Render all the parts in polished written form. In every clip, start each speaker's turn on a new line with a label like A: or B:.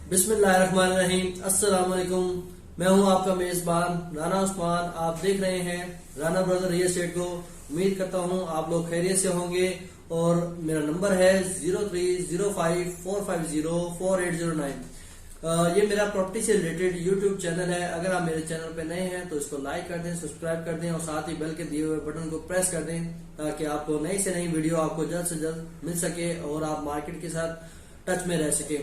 A: बिस्मिल्लाहिर्रहमानिर्रहीम। अस्सलाम वालेकुम। मैं हूं आपका मेजबान राना उस्मान। आप देख रहे हैं राना ब्रदर रियल एस्टेट को। उम्मीद करता हूं आप लोग खैरियत से होंगे और मेरा नंबर है 030545048009। ये मेरा प्रॉपर्टी से रिलेटेड यूट्यूब चैनल है। अगर आप मेरे चैनल पे नए हैं तो इसको लाइक कर दें, सब्सक्राइब कर दें और साथ ही बेल के दिए हुए बटन को प्रेस कर दें ताकि आपको नई से नई वीडियो आपको जल्द से जल्द मिल सके और आप मार्केट के साथ टच में रह सके।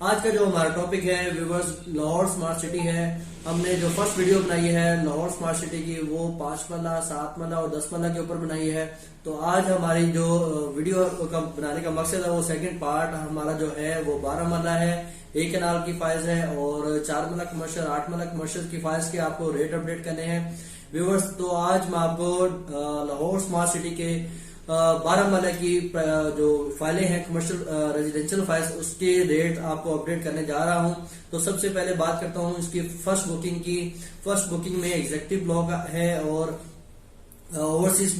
A: आज का जो हमारा टॉपिक है व्यूवर्स, लाहौर स्मार्ट सिटी है। हमने जो फर्स्ट वीडियो बनाई है लाहौर स्मार्ट सिटी की वो 5 मरला, 7 मरला और 10 मरला के ऊपर बनाई है। तो आज हमारी जो वीडियो का बनाने का मकसद है वो सेकंड पार्ट हमारा जो है वो 12 मरला है, 1 कनाल की फाइज है और 4 मरला कमर्शियल, 8 मरला कमर्शियल की फाइज के आपको रेट अपडेट करने हैं व्यूवर्स। तो आज मैं आपको लाहौर स्मार्ट सिटी के 12 मरला की जो फाइलें हैं कमर्शियल रेजिडेंशियल फाइल्स उसके रेट आपको अपडेट करने जा रहा हूं। तो सबसे पहले बात करता हूं इसकी फर्स्ट बुकिंग की। फर्स्ट बुकिंग में एग्जेक्टिव ब्लॉक है और ओवरसीज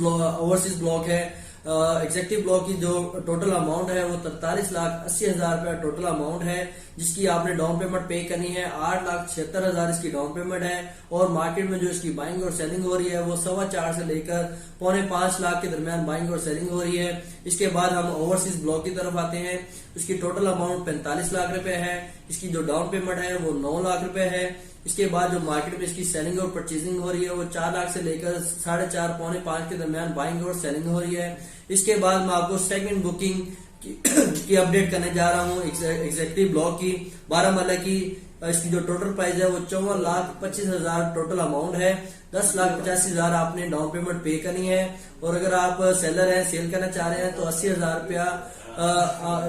A: ब्लॉक है। एग्जेक्टिव ब्लॉक की जो टोटल अमाउंट है वो 43,80,000 रुपया टोटल अमाउंट है, जिसकी आपने डाउन पेमेंट पे करनी है। 8,76,000 इसकी डाउन पेमेंट है और मार्केट में जो इसकी बाइंग और सेलिंग हो रही है वो 4.25 से लेकर 4.5 लाख के दरमियान बाइंग और सेलिंग हो रही है। इसके बाद हम ओवरसीज ब्लॉक की तरफ आते हैं। इसकी टोटल अमाउंट 45 लाख रुपए है। इसकी जो डाउन पेमेंट है वो 9 लाख रुपए है। इसके बाद जो मार्केट में इसकी सेलिंग और परचेजिंग हो रही है वो 4 लाख से लेकर 4.5 पौने 5 के दरमियान बाइंग और सेलिंग हो रही है। इसके बाद मैं आपको सेकंड बुकिंग की अपडेट करने जा रहा हूँ एग्जेक्टिव ब्लॉक की 12 मरला की। इसकी जो टोटल प्राइस है वो 54,25,000 टोटल अमाउंट है। 10,85,000 आपने डाउन पेमेंट पे करनी है और अगर आप सेलर हैं, सेल करना चाह रहे हैं तो 80,000 रुपया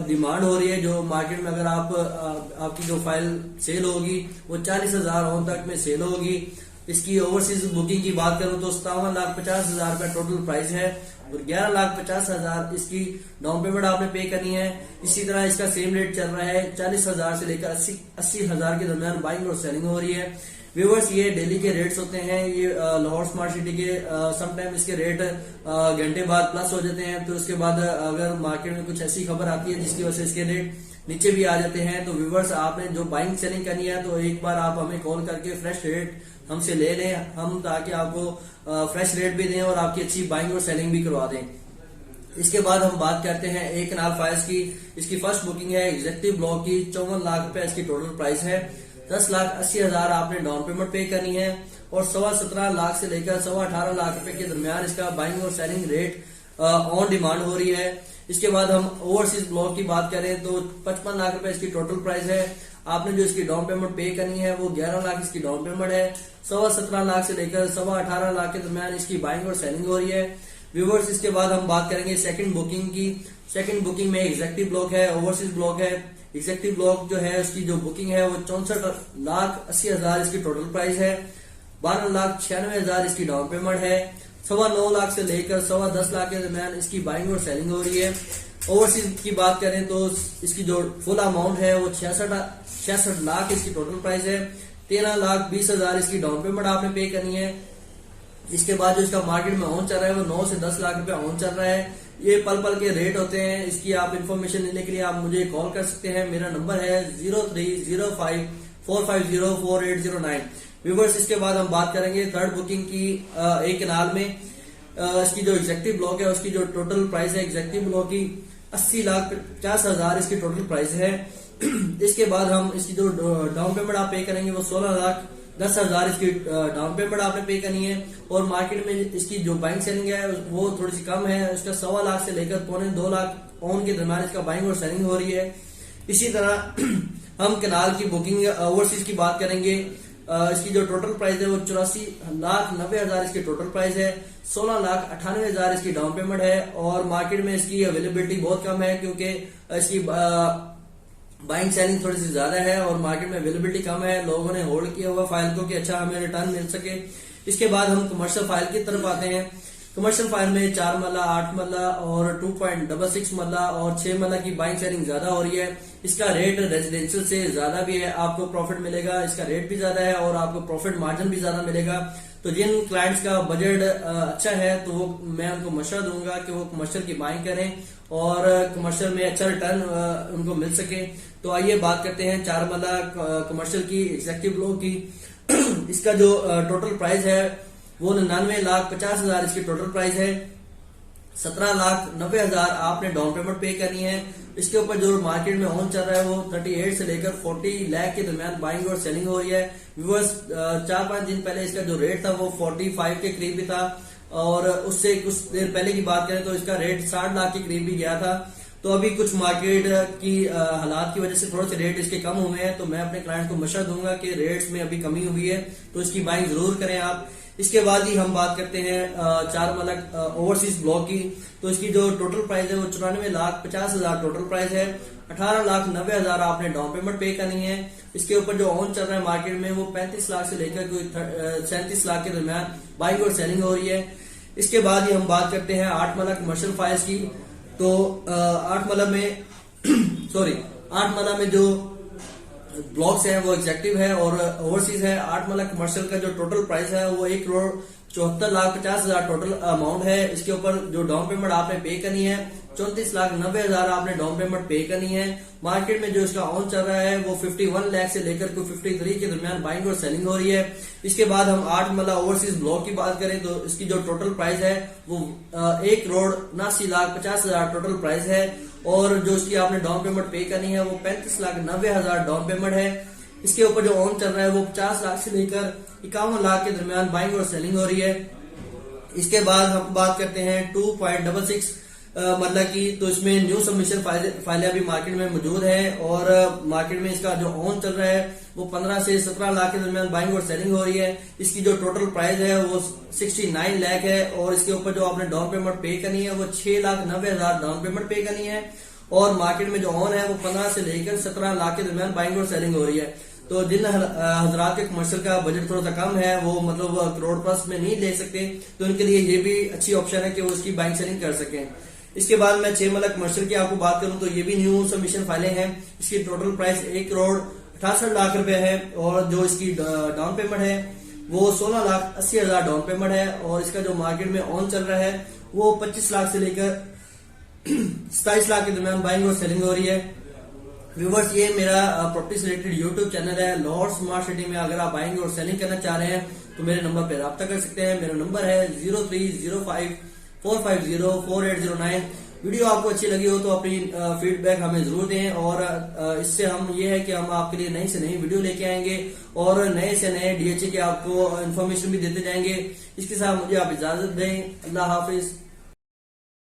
A: डिमांड हो रही है। जो मार्केट में अगर आपकी जो फाइल सेल होगी वो 40,000 तक में सेल होगी। इसकी ओवरसीज बुकिंग की बात करूं तो 57,50,000 रुपया टोटल प्राइस है और 11,50,000 इसकी डाउन पेमेंट आपने पे करनी है। इसी तरह इसका सेम रेट चल रहा है, 40,000 से लेकर 80,000 के दरमियान बाइंग और सेलिंग हो रही है। व्यूवर्स, ये डेली के रेट्स होते हैं। ये लाहौर स्मार्ट सिटी के समटाइम इसके रेट घंटे बाद प्लस हो जाते हैं। तो उसके बाद अगर मार्केट में कुछ ऐसी खबर आती है जिसकी वजह से इसके रेट नीचे भी आ जाते हैं। तो व्यूवर्स, आपने जो बाइंग सेलिंग करनी है तो एक बार आप हमें कॉल करके फ्रेश रेट हमसे ले लें हम, ताकि आपको फ्रेश रेट भी दें और आपकी अच्छी बाइंग और सेलिंग भी करवा दें। इसके बाद हम बात करते हैं 1 कनाल फाइल्स की। इसकी फर्स्ट बुकिंग है एग्जेक्टिव ब्लॉक की। 54 लाख रुपए इसकी टोटल प्राइस है। 10,80,000 आपने डाउन पेमेंट पे करनी है और 17.25 लाख से लेकर 18.25 लाख रुपए के दरमियान इसका बाइंग और सेलिंग रेट ऑन डिमांड हो रही है। इसके बाद हम ओवरसीज ब्लॉक की बात करें तो 55 लाख रुपए इसकी टोटल प्राइस है। आपने जो इसकी डाउन पेमेंट पे करनी है वो 11 लाख इसकी डाउन पेमेंट है। 17.25 लाख से लेकर 18.25 लाख के दरमियान इसकी बाइंग और सेलिंग हो रही है व्यूवर्स। इसके बाद हम बात करेंगे सेकंड बुकिंग की। सेकंड बुकिंग में एग्जेक्टिव ब्लॉक है, ओवरसीज ब्लॉक है। एग्जेक्टिव ब्लॉक जो है उसकी जो बुकिंग है वो 64,80,000 इसकी टोटल प्राइस है। 12,96,000 इसकी डाउन पेमेंट है। 9.25 लाख से लेकर 10.25 लाख के दरमियान इसकी बाइंग और सेलिंग हो रही है। ओवरसीज की बात करें तो इसकी जो फुल अमाउंट है वो 66 लाख इसकी टोटल प्राइस है। 13,20,000 इसकी डाउन पेमेंट आपने पे करनी है। इसके बाद जो इसका मार्केट में ऑन चल रहा है वो 9 से 10 लाख रुपए ऑन चल रहा है। ये पल पल के रेट होते हैं। इसकी आप इन्फॉर्मेशन लेने के लिए आप मुझे कॉल कर सकते हैं। मेरा नंबर है 030545048009 व्यूवर्स। इसके बाद हम बात करेंगे थर्ड बुकिंग की 1 कनाल में। इसकी जो एग्जेक्टिव ब्लॉक है उसकी जो टोटल प्राइस है एग्जेक्टिव ब्लॉक की 80,50,000 इसकी टोटल प्राइस है। इसके बाद हम इसकी जो डाउन पेमेंट आप पे करेंगे वो 16,10,000 इसकी डाउन पेमेंट आपने पे करनी है और मार्केट में इसकी जो बाइंग सेलिंग है वो थोड़ी सी कम है। उसका 1.25 लाख से लेकर 2.25 लाख ऑन के दरमियान इसका बाइंग और सेलिंग हो रही है। इसी तरह हम कनाल की बुकिंग ओवरसीज की बात करेंगे। इसकी जो टोटल प्राइस है वो 84,90,000 इसकी टोटल प्राइस है। 16,98,000 इसकी डाउन पेमेंट है और मार्केट में इसकी अवेलेबिलिटी बहुत कम है क्योंकि इसकी बाइंग सेलिंग थोड़ी सी ज्यादा है और मार्केट में अवेलेबिलिटी कम है। लोगों ने होल्ड किया हुआ फाइल को कि अच्छा हमें रिटर्न मिल सके। इसके बाद हम कमर्शियल फाइल की तरफ आते हैं। कमर्शियल फाइल में 4 मरला, 8 मरला और 2.66 मरला और 6 मरला की बाइंग सेलिंग ज्यादा हो रही है। इसका रेट रेजिडेंशियल से ज्यादा भी है, आपको प्रॉफिट मिलेगा। इसका रेट भी ज्यादा है और आपको प्रॉफिट मार्जिन भी ज्यादा मिलेगा। तो जिन क्लाइंट्स का बजट अच्छा है तो वो मैं उनको मशवरा दूंगा कि वो कमर्शियल की बाइंग करें और कमर्शियल में अच्छा रिटर्न उनको मिल सके। तो आइए बात करते हैं चारमला कमर्शियल की एग्जेक्टिव ब्लॉक की। इसका जो टोटल प्राइस है वो 99,50,000 इसकी टोटल प्राइस है। 17,90,000 आपने डाउन पेमेंट पे करनी है। इसके ऊपर जो मार्केट में ऑन चल रहा है वो 38 से लेकर 40 लाख के दरमियान बाइंग और सेलिंग हो रही है। व्यूअर्स 4-5 दिन पहले इसका जो रेट था वो 45 के करीब भी था, और उससे कुछ देर पहले की बात करें तो इसका रेट 60 लाख के करीब भी गया था। तो अभी कुछ मार्केट की हालात की वजह से थोड़े से रेट इसके कम हुए हैं। तो मैं अपने क्लाइंट को मशवरा दूंगा कि रेट्स में अभी कमी हुई है तो इसकी बाइंग जरूर करें आप। इसके बाद ही हम बात करते हैं चारमला ओवरसीज ब्लॉक की। तो इसकी जो टोटल प्राइस है वो 94,50,000 टोटल प्राइस है। 18,90,000 आपने डाउन पेमेंट पे करनी है। इसके ऊपर जो ऑन चल रहा है मार्केट में वो 35 लाख से लेकर कोई 37 लाख के दरमियान बाइंग और सेलिंग हो रही है। इसके बाद ही हम बात करते हैं आठमला कमर्शियल फाइल्स की। तो आठमला में जो ब्लॉक्स है वो एग्जेक्टिव है और ओवरसीज है। आठमला कमर्शियल का जो टोटल प्राइस है वो 1,74,50,000 टोटल अमाउंट है। इसके ऊपर जो डाउन पेमेंट आपने पे करनी है 34,90,000 आपने डाउन पेमेंट पे करनी है। मार्केट में जो इसका ऑन चल रहा है वो 51 लाख से लेकर 53 के दरमियान बाइंग और सेलिंग हो रही है। इसके बाद हम आठमला ओवरसीज ब्लॉक की बात करें तो इसकी जो टोटल प्राइस है वो 1,79,50,000 टोटल प्राइस है, और जो इसकी आपने डाउन पेमेंट पे करनी है वो 35,90,000 डाउन पेमेंट है। इसके ऊपर जो ऑन चल रहा है वो 50 लाख से लेकर 51 लाख के दरमियान बाइंग और सेलिंग हो रही है। इसके बाद हम बात करते हैं 2.66 मतलब की। तो इसमें न्यू सबमिशन फाइलें अभी मार्केट में मौजूद है, और मार्केट में इसका जो ऑन चल रहा है वो 15 से 17 लाख के दरमियान बाइंग और सेलिंग हो रही है। इसकी जो टोटल प्राइस है वो 69 लाख है, और इसके ऊपर जो आपने डाउन पेमेंट पे करनी है वो 6,90,000 डाउन पेमेंट पे करनी है। और मार्केट में जो ऑन है वो 15 से लेकर 17 लाख के दरमियान बाइंग और सेलिंग हो रही है। तो जिन हजरात के कमर्शियल का बजट थोड़ा सा कम है वो मतलब करोड़ प्लस में नहीं ले सकते, तो उनके लिए ये भी अच्छी ऑप्शन है कि वो उसकी बाइंग सेलिंग कर सकें। इसके बाद मैं 6 मलक कमर्शियल की आपको बात करूं तो ये भी न्यू सबमिशन फाइलें हैं। इसकी टोटल प्राइस 1,68 लाख रुपए है, और जो इसकी डाउन पेमेंट है वो 16,80,000 डाउन पेमेंट है, और इसका जो मार्केट में ऑन चल रहा है वो 25 लाख से लेकर 27 लाख के दरमियान बाइंग और सेलिंग हो रही है। व्यूवर्स, ये मेरा प्रॉपर्टी से रिलेटेड यूट्यूब चैनल है लाहौर स्मार्ट सिटी में। अगर आप बाइंग और सेलिंग करना चाह रहे हैं तो मेरे नंबर पर रब्ता कर सकते हैं। मेरा नंबर है 0305-450-4809। वीडियो आपको अच्छी लगी हो तो अपनी फीडबैक हमें जरूर दें, और इससे हम ये है कि हम आपके लिए नई से नई वीडियो लेके आएंगे और नए से नए DHA के आपको इन्फॉर्मेशन भी देते जाएंगे। इसके साथ मुझे आप इजाजत दें। अल्लाह हाफिज।